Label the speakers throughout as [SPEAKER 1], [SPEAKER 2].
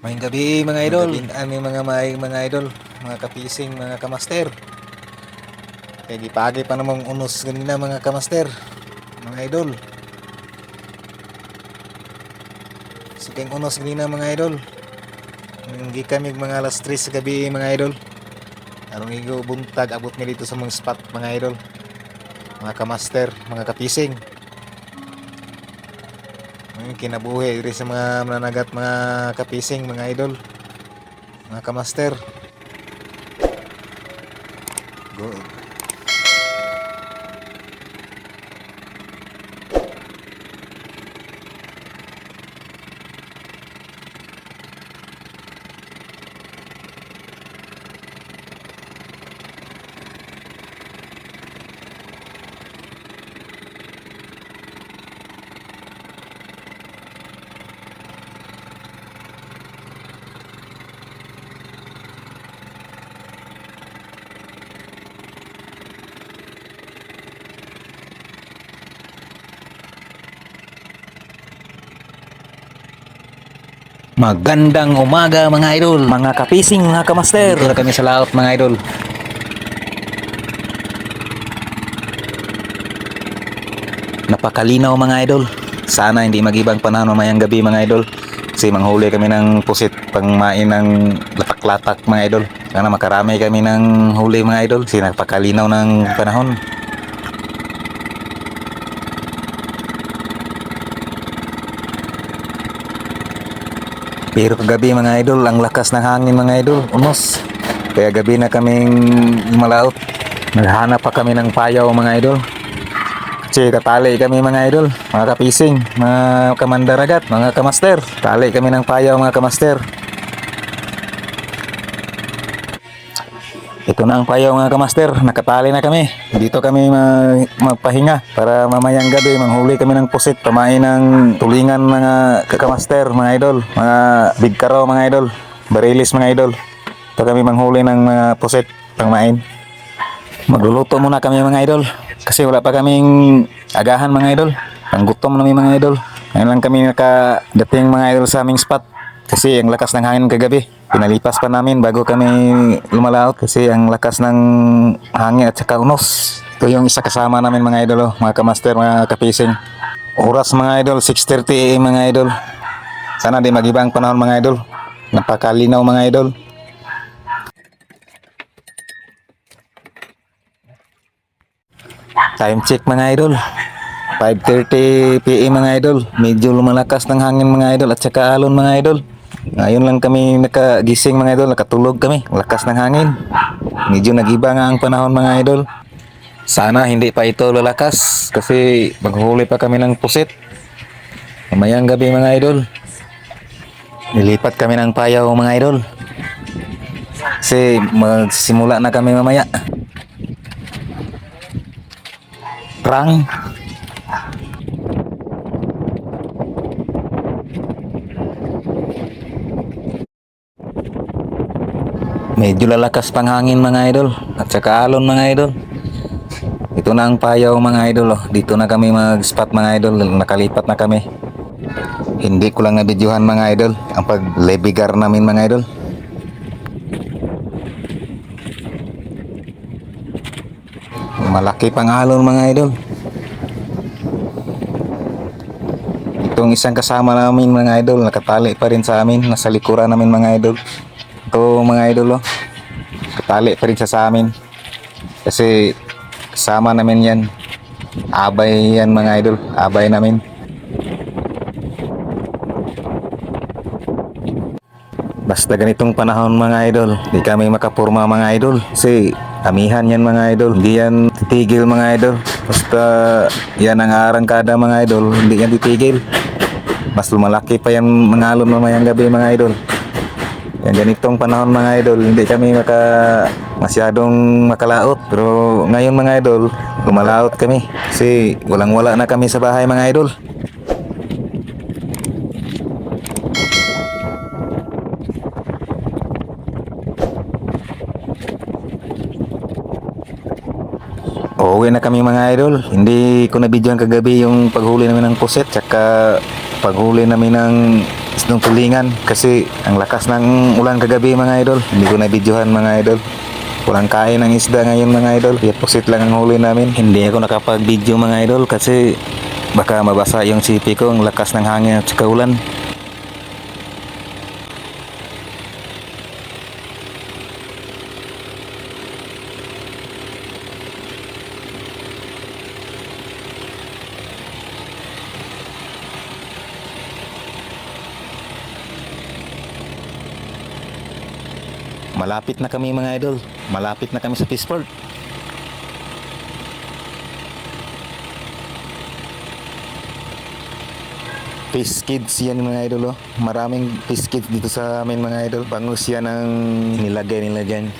[SPEAKER 1] Mayong gabi mga idol, aming mga idol, mga kapising, mga kamaster. Kaya gipagi pa namang unos ganina mga kamaster, mga idol. Sige unos ganina mga idol. Hindi kami mga alas 3 sa gabi mga idol. Arong igo buntag abot mi dito sa mga spot mga idol. Mga kamaster, mga kapising. Ngayon kinabuhi diri sa mga mananagat mga kapising mga idol. Mga kamaster. Go. Magandang umaga mga idol,
[SPEAKER 2] Mga kapising, mga kamaster.
[SPEAKER 1] dito na kami sa laot mga idol.
[SPEAKER 2] Napakalinaw mga idol. Sana hindi magibang panahon mamayang gabi mga idol. Kasi manghuli kami ng pusit pangmain ng latak-latak mga idol. Sana makarami kami ng huli mga idol. Kasi napakalinaw ng panahon. Pero kagabi mga idol, ang lakas ng hangin mga idol, unos. Kaya gabi na kaming malaot. Naghanap pa kami ng payaw mga idol. Kasi tatali kami mga idol, mga kapising, mga kamandaragat, mga kamaster. Tali kami ng payaw mga kamaster. Ito na ang payaw mga kamaster, nakatali na kami. Dito kami magpahinga para mamayang gabi manghuli kami ng pusit, pamain ng tulingan mga kakamaster, mga idol, mga big karo mga idol, barilis mga idol. Ito kami manghuli ng mga pusit, pangmain. Magluluto muna kami mga idol kasi wala pa kaming agahan mga idol. Ang gutom namin mga idol. Ngayon lang kami nakadating mga idol sa aming spot kasi ang lakas ng hangin kagabi. Pinalipas pa namin bago kami lumalaot kasi ang lakas ng hangin at saka unos. Ito yung isa kasama namin mga idol, mga kamaster, mga kapising. Oras mga idol, 6:30 AM mga idol. Sana di magibang panahon mga idol. Napakalinaw mga idol. Time check mga idol. 5:30 PM mga idol. Medyo lumalakas ng hangin mga idol at saka alon mga idol. Ngayon lang kami nakagising mga idol, nakatulog kami. Lakas ng hangin. Medyo nag-iba nga ang panahon mga idol. Sana hindi pa ito lalakas kasi maghuli pa kami ng pusit. Mamayang gabi mga idol. Nilipat kami ng payaw mga idol. Kasi magsimula na kami mamaya. Rang. Medyo lalakas pang hangin mga idol at saka alon mga idol. Ito na ang payaw mga idol. Dito na kami mag-spot mga idol. Nakalipat na kami. Hindi ko lang nabidyohan mga idol ang pag-lebigar namin mga idol. Malaki pang alon mga idol. Itong isang kasama namin mga idol, nakatali pa rin sa amin, nasa likuran namin mga idol. Ito mga idol, katali pa rin siya sa amin. Kasi kasama namin yan. Abay yan mga idol, abay namin. Basta ganitong panahon mga idol, di kami makapurma mga idol. Kasi amihan yan mga idol, hindi yan titigil mga idol. Basta yan ang arangkada mga idol, hindi yan titigil. Mas lumalaki pa yan mga alon mamayang gabi mga idol. Yan ganitong panahon mga idol, hindi kami masyadong makalaot. Pero ngayon mga idol, lumalaot kami. Kasi walang wala na kami sa bahay mga idol. Uuwi na kami mga idol. Hindi ko na videoan kagabi yung paghuli namin ng puset tsaka paghuli namin ng isdang tulingan kasi ang lakas ng ulan kagabi mga idol. Hindi ko na videohan mga idol. Walang kain ng isda ngayon mga idol. Kaya pusit lang ang huli namin. Hindi ako nakapag-video mga idol kasi baka mabasa yung sipi ko. Ang lakas ng hangin at saka ulan. Malapit na kami mga idol. Malapit na kami sa Peaceport. Fish Kids yan mga idol oh. Maraming Fish Kids dito sa amin mga idol. Bangus yan ang nilagay nila dyan.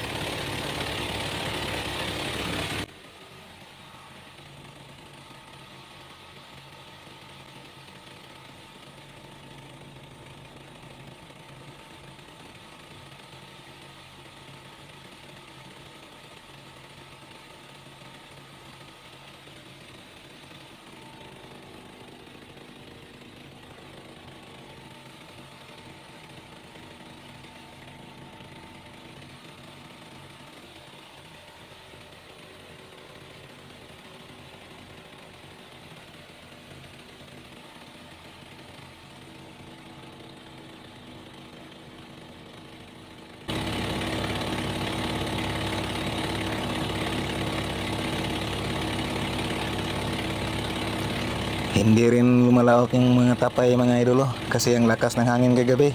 [SPEAKER 2] Hindi rin lumalawak yung mga tapay mga idol oh, kasi ang lakas ng hangin kagabi.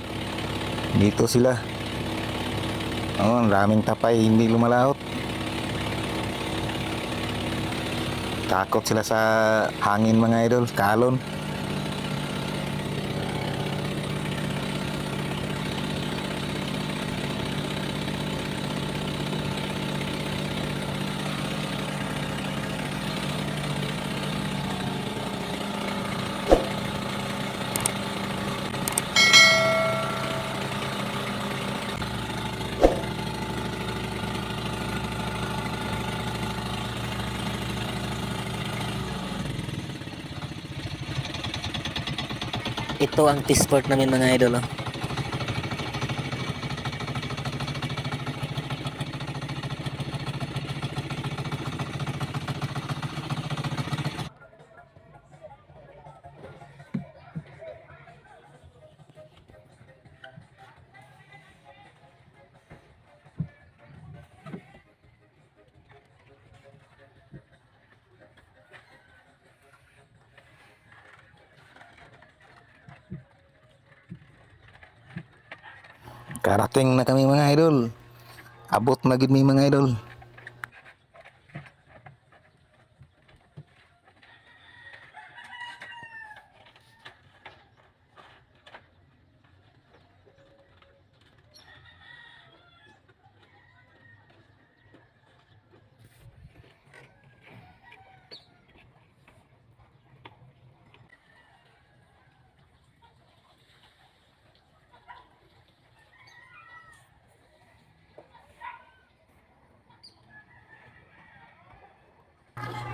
[SPEAKER 2] Dito sila. Oh, ang daming tapay, hindi lumalawak. Takot sila sa hangin mga idol, kalon.
[SPEAKER 3] Ito ang Peaceport namin mga idol. Oh.
[SPEAKER 2] Karating na kami mga idol. Abot na gid mi mga idol.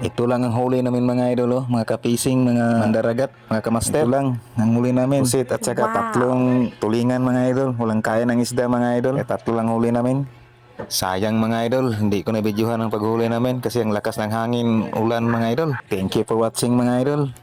[SPEAKER 2] Ito lang ang huli namin mga idol, oh. Mga kapising, mga mandaragat, mga kamaster. Ito lang ang huli namin. Pusit at saka tatlong tulingan mga idol. Walang kaya ng isda mga idol. Tatlo lang huli namin. Sayang mga idol, hindi ko na videohan ang paghuli namin kasi ang lakas ng hangin, ulan mga idol. Thank you for watching mga idol.